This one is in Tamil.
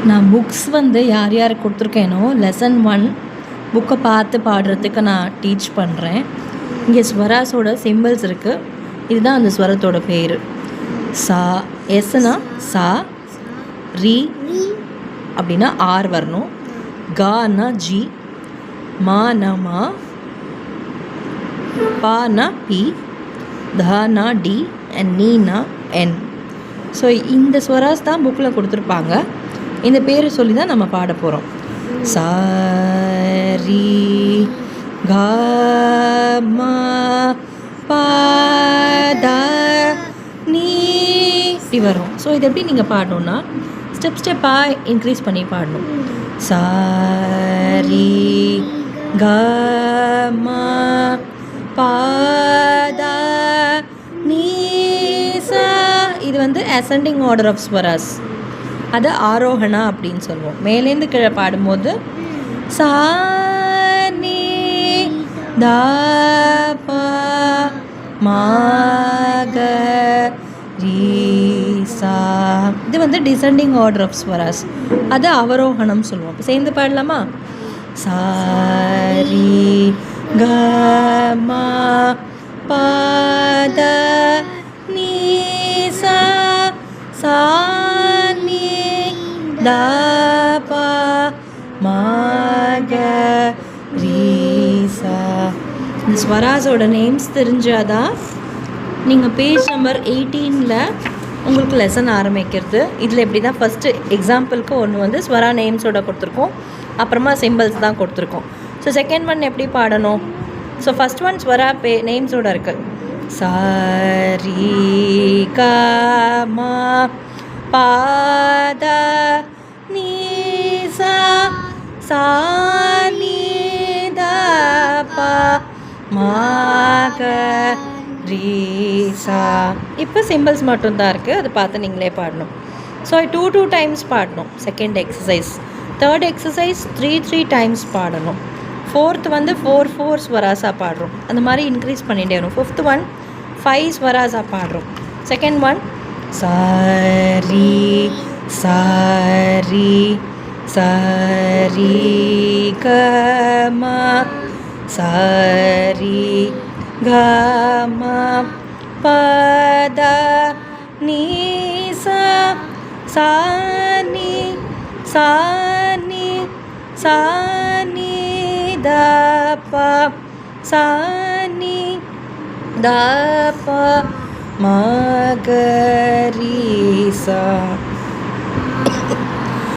நான் புக்ஸ் வந்து யார் யாருக்கு கொடுத்துருக்கேனோ லெசன் 1 புக்கை பார்த்து பாடுறதுக்கு நான் டீச் பண்ணுறேன். இங்கே ஸ்வராஸோட சிம்பிள்ஸ் இருக்குது. இதுதான் அந்த ஸ்வரத்தோட பேர். சா எஸ்னா சா, ரி அப்படின்னா ஆர் வரணும், கானா ஜி, மானா மா, பானா பி, தானா டி அண்ட் நீனா என். ஸோ இந்த ஸ்வராஸ் தான் புக்கில் கொடுத்துருப்பாங்க. இந்த பேர் சொல்லி தான் நம்ம பாட போகிறோம். சா ரி கா மா பா தா நீ இப்படி வரும். ஸோ இது எப்படி நீங்கள் பாடணுன்னா ஸ்டெப்பாக இன்க்ரீஸ் பண்ணி பாடணும். சா ரி கா மா பா தா நீ சா. இது வந்து அசெண்டிங் ஆர்டர் ஆஃப் ஸ்வராஸ். அது ஆரோகணா அப்படின்னு சொல்லுவோம். மேலேருந்து கீழே பாடும்போது சா நீ தா பா மா க ரீ சா. இது வந்து டிசெண்டிங் ஆர்டர் ஆஃப் ஸ்வராஸ். அது அவரோகணம் சொல்லுவோம். சேர்ந்து பாடலாமா? சா ரி க மா பா தா நீ சா, சா நீ தா பா மா க ரீ சா. இந்த ஸ்வராஸோட நேம்ஸ் தெரிஞ்சாதான் நீங்கள் பேஜ் நம்பர் 18 உங்களுக்கு லெசன் ஆரம்பிக்கிறது. இதில் எப்படி தான் ஃபஸ்ட்டு எக்ஸாம்பிளுக்கு ஒன்று வந்து ஸ்வரா நேம்ஸோட கொடுத்துருக்கோம், அப்புறமா சிம்பிள்ஸ் தான் கொடுத்துருக்கோம். ஸோ செகண்ட் ஒன் எப்படி பாடணும்? ஸோ ஃபஸ்ட் ஒன் ஸ்வரா நேம்ஸோட இருக்குது. சா ரி கா மா பா தா நீ சா, சா நீ தா பா மா க ரீ சா. இப்போ சிம்பிள்ஸ் மட்டும்தான் இருக்குது, அது பார்த்து நீங்களே பாடணும். ஸோ 2 டைம்ஸ் பாடணும் second exercise. Third exercise 3 times பாடணும். ஃபோர்த் வந்து 4 ஸ்வராஸாக பாடுறோம். அந்த மாதிரி இன்க்ரீஸ் பண்ணிகிட்டே வரும். ஃபிஃப்த் ஒன் 5 ஸ்வராஸாக பாடுறோம். செகண்ட் ஒன் சா ரி சா ரி சா ரி க மா சா ரி க மா பா தா நீ சா, சா நீ சா நீ சா நீ தா பா சா நீ தா பா மா க ரீ சா.